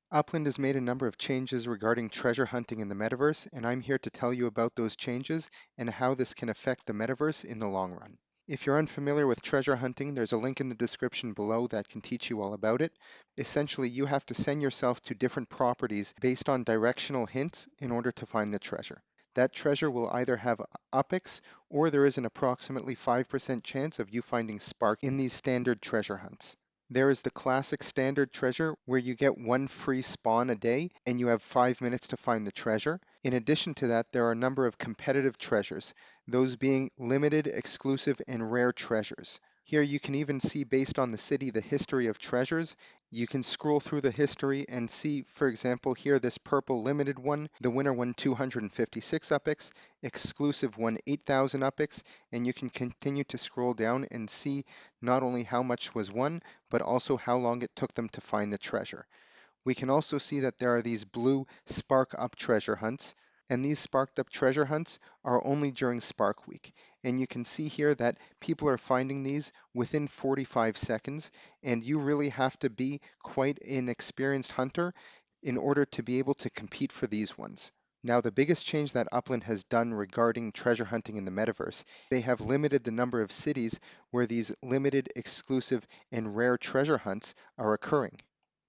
Upland has made a number of changes regarding treasure hunting in the metaverse, and I'm here to tell you about those changes and how this can affect the metaverse in the long run. If you're unfamiliar with treasure hunting, there's a link in the description below that can teach you all about it. Essentially, you have to send yourself to different properties based on directional hints in order to find the treasure. That treasure will either have UPX or there is an approximately 5% chance of you finding Spark in these standard treasure hunts. There is the classic standard treasure where you get one free spawn a day and you have 5 minutes to find the treasure. In addition to that, there are a number of competitive treasures, those being limited, exclusive, and rare treasures. Here you can even see, based on the city, the history of treasures. You can scroll through the history and see, for example, here this purple limited one, the winner won 256 UPX, exclusive won 8,000 UPX, and you can continue to scroll down and see not only how much was won, but also how long it took them to find the treasure. We can also see that there are these blue spark up treasure hunts, and these sparked up treasure hunts are only during Spark Week. And you can see here that people are finding these within 45 seconds, and you really have to be quite an experienced hunter in order to be able to compete for these ones. Now, the biggest change that Upland has done regarding treasure hunting in the metaverse, they have limited the number of cities where these limited, exclusive, and rare treasure hunts are occurring.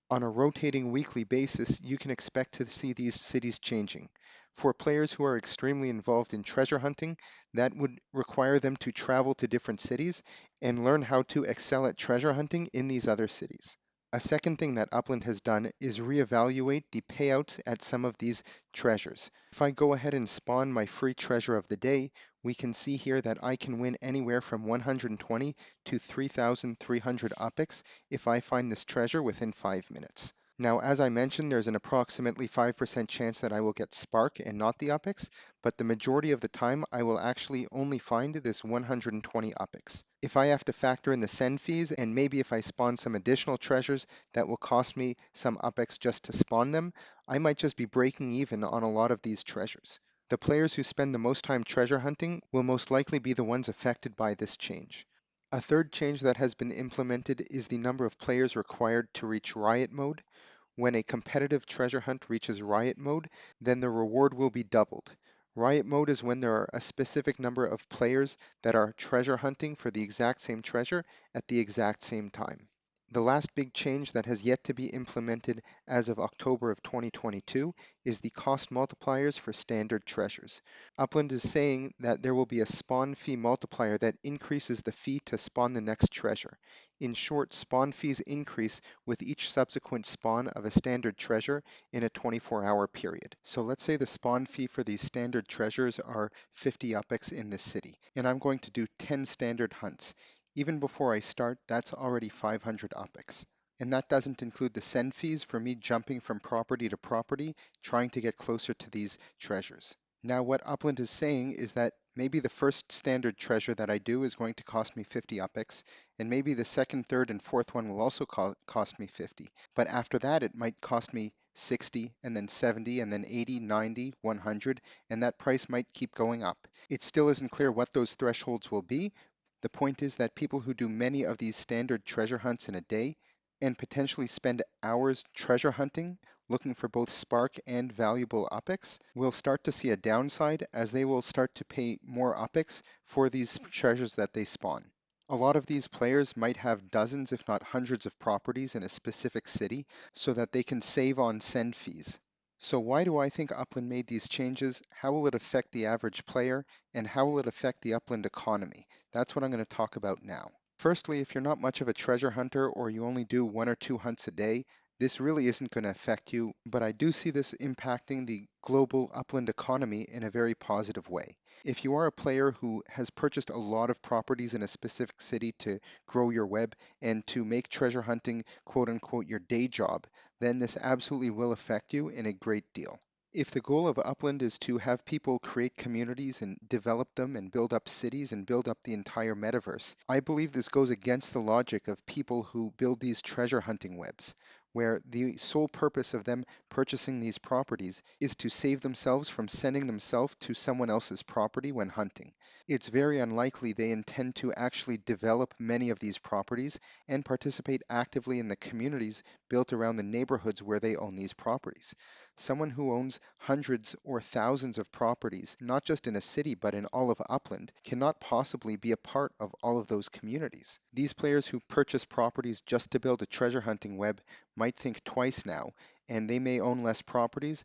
On a rotating weekly basis, you can expect to see these cities changing. For players who are extremely involved in treasure hunting, that would require them to travel to different cities and learn how to excel at treasure hunting in these other cities. A second thing that Upland has done is reevaluate the payouts at some of these treasures. If I go ahead and spawn my free treasure of the day, we can see here that I can win anywhere from 120 to 3,300 UPX if I find this treasure within 5 minutes. Now, as I mentioned, there's an approximately 5% chance that I will get Spark and not the UPX, but the majority of the time I will actually only find this 120 UPX. If I have to factor in the send fees and maybe if I spawn some additional treasures that will cost me some UPX just to spawn them, I might just be breaking even on a lot of these treasures. The players who spend the most time treasure hunting will most likely be the ones affected by this change. A third change that has been implemented is the number of players required to reach riot mode. When a competitive treasure hunt reaches riot mode, then the reward will be doubled. Riot mode is when there are a specific number of players that are treasure hunting for the exact same treasure at the exact same time. The last big change that has yet to be implemented as of October of 2022 is the cost multipliers for standard treasures. Upland is saying that there will be a spawn fee multiplier that increases the fee to spawn the next treasure. In short, spawn fees increase with each subsequent spawn of a standard treasure in a 24-hour period. So let's say the spawn fee for these standard treasures are 50 UPX in this city, and I'm going to do 10 standard hunts. Even before I start, that's already 500 UPX. And that doesn't include the send fees for me jumping from property to property, trying to get closer to these treasures. Now, what Upland is saying is that maybe the first standard treasure that I do is going to cost me 50 UPX, and maybe the second, third, and fourth one will also cost me 50. But after that, it might cost me 60, and then 70, and then 80, 90, 100, and that price might keep going up. It still isn't clear what those thresholds will be. The point is that people who do many of these standard treasure hunts in a day and potentially spend hours treasure hunting, looking for both spark and valuable UPX, will start to see a downside as they will start to pay more UPX for these treasures that they spawn. A lot of these players might have dozens, if not hundreds, of properties in a specific city so that they can save on send fees. So why do I think Upland made these changes? How will it affect the average player? And how will it affect the Upland economy? That's what I'm going to talk about now. Firstly, if you're not much of a treasure hunter or you only do one or two hunts a day, this really isn't going to affect you, but I do see this impacting the global Upland economy in a very positive way. If you are a player who has purchased a lot of properties in a specific city to grow your web and to make treasure hunting quote unquote your day job, then this absolutely will affect you in a great deal. If the goal of Upland is to have people create communities and develop them and build up cities and build up the entire metaverse, I believe this goes against the logic of people who build these treasure hunting webs. where the sole purpose of them purchasing these properties is to save themselves from sending themselves to someone else's property when hunting. It's very unlikely they intend to actually develop many of these properties and participate actively in the communities built around the neighborhoods where they own these properties. Someone who owns hundreds or thousands of properties, not just in a city but in all of Upland, cannot possibly be a part of all of those communities. These players who purchase properties just to build a treasure hunting web might think twice now, and they may own less properties.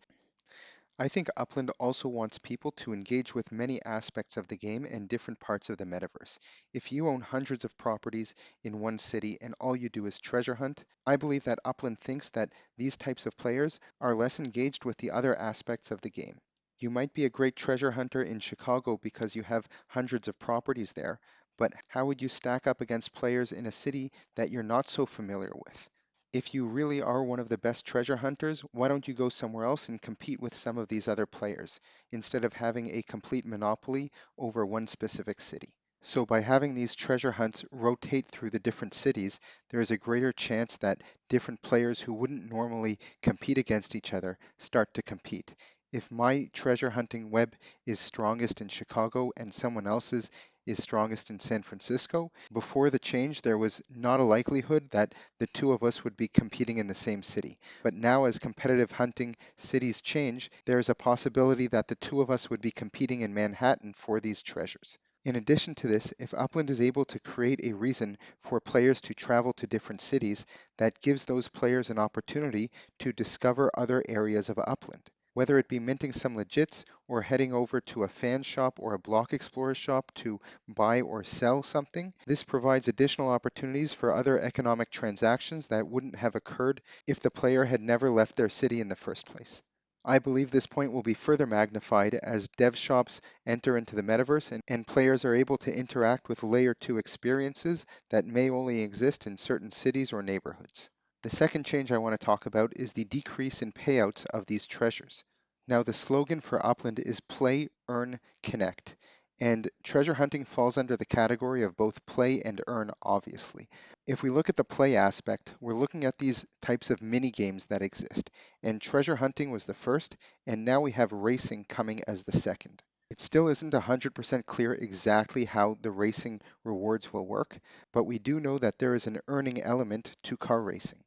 I think Upland also wants people to engage with many aspects of the game and different parts of the metaverse. If you own hundreds of properties in one city and all you do is treasure hunt, I believe that Upland thinks that these types of players are less engaged with the other aspects of the game. You might be a great treasure hunter in Chicago because you have hundreds of properties there, but how would you stack up against players in a city that you're not so familiar with? If you really are one of the best treasure hunters, why don't you go somewhere else and compete with some of these other players instead of having a complete monopoly over one specific city? So by having these treasure hunts rotate through the different cities, there is a greater chance that different players who wouldn't normally compete against each other start to compete. If my treasure hunting web is strongest in Chicago and someone else's is strongest in San Francisco, before the change, there was not a likelihood that the two of us would be competing in the same city. But now, as competitive hunting cities change, there is a possibility that the two of us would be competing in Manhattan for these treasures. In addition to this, if Upland is able to create a reason for players to travel to different cities, that gives those players an opportunity to discover other areas of Upland. Whether it be minting some legits or heading over to a fan shop or a block explorer shop to buy or sell something, this provides additional opportunities for other economic transactions that wouldn't have occurred if the player had never left their city in the first place. I believe this point will be further magnified as dev shops enter into the metaverse and players are able to interact with layer 2 experiences that may only exist in certain cities or neighborhoods. The second change I want to talk about is the decrease in payouts of these treasures. Now, the slogan for Upland is Play, Earn, Connect, and treasure hunting falls under the category of both play and earn, obviously. If we look at the play aspect, we're looking at these types of mini games that exist, and treasure hunting was the first, and now we have racing coming as the second. It still isn't 100% clear exactly how the racing rewards will work, but we do know that there is an earning element to car racing.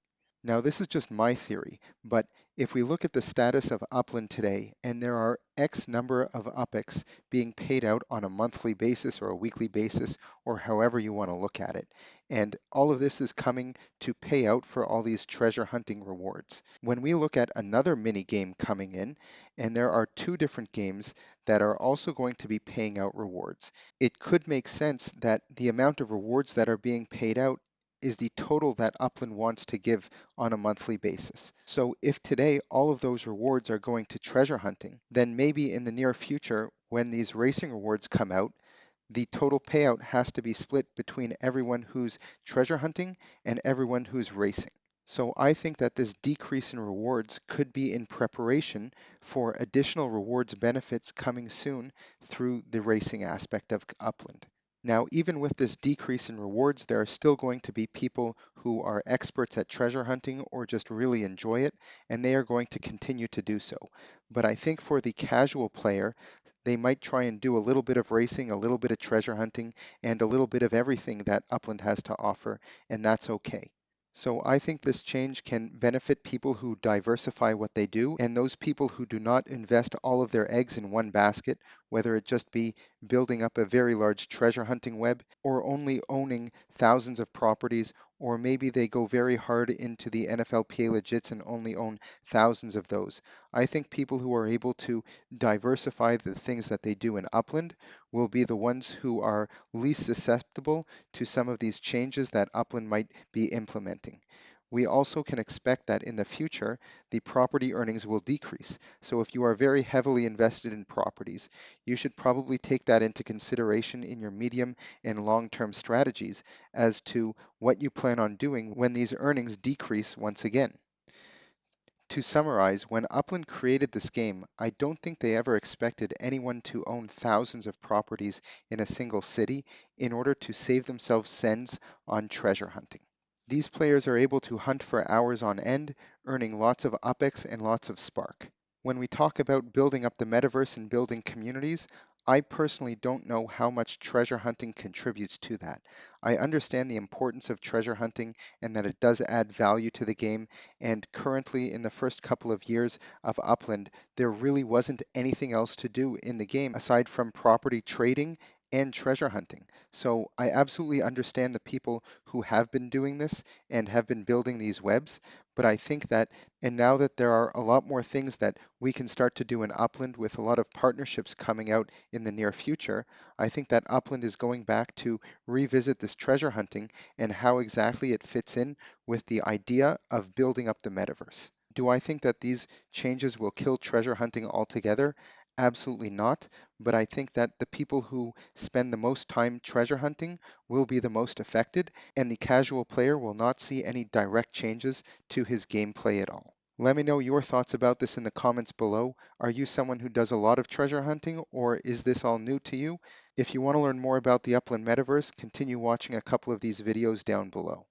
Now, this is just my theory, but if we look at the status of Upland today, and there are X number of UPICs being paid out on a monthly basis or a weekly basis, or however you want to look at it, and all of this is coming to pay out for all these treasure hunting rewards. When we look at another mini game coming in, and there are two different games that are also going to be paying out rewards, it could make sense that the amount of rewards that are being paid out is the total that Upland wants to give on a monthly basis. So if today all of those rewards are going to treasure hunting, then maybe in the near future, when these racing rewards come out, the total payout has to be split between everyone who's treasure hunting and everyone who's racing. So I think that this decrease in rewards could be in preparation for additional rewards benefits coming soon through the racing aspect of Upland. Now, even with this decrease in rewards, there are still going to be people who are experts at treasure hunting or just really enjoy it, and they are going to continue to do so. But I think for the casual player, they might try and do a little bit of racing, a little bit of treasure hunting, and a little bit of everything that Upland has to offer, and that's okay. So I think this change can benefit people who diversify what they do and those people who do not invest all of their eggs in one basket, whether it just be building up a very large treasure hunting web or only owning thousands of properties, or maybe they go very hard into the NFLPA legits and only own thousands of those. I think people who are able to diversify the things that they do in Upland will be the ones who are least susceptible to some of these changes that Upland might be implementing. We also can expect that in the future, the property earnings will decrease. So if you are very heavily invested in properties, you should probably take that into consideration in your medium and long-term strategies as to what you plan on doing when these earnings decrease once again. To summarize, when Upland created this game, I don't think they ever expected anyone to own thousands of properties in a single city in order to save themselves cents on treasure hunting. These players are able to hunt for hours on end, earning lots of UPX and lots of Spark. When we talk about building up the metaverse and building communities, I personally don't know how much treasure hunting contributes to that. I understand the importance of treasure hunting and that it does add value to the game. And currently, in the first couple of years of Upland, there really wasn't anything else to do in the game aside from property trading and treasure hunting. So I absolutely understand the people who have been doing this and have been building these webs. But I think that, and now that there are a lot more things that we can start to do in Upland with a lot of partnerships coming out in the near future, I think that Upland is going back to revisit this treasure hunting and how exactly it fits in with the idea of building up the metaverse. Do I think that these changes will kill treasure hunting altogether? Absolutely not. But I think that the people who spend the most time treasure hunting will be the most affected, and the casual player will not see any direct changes to his gameplay at all. Let me know your thoughts about this in the comments below. Are you someone who does a lot of treasure hunting, or is this all new to you? If you want to learn more about the Upland Metaverse, continue watching a couple of these videos down below.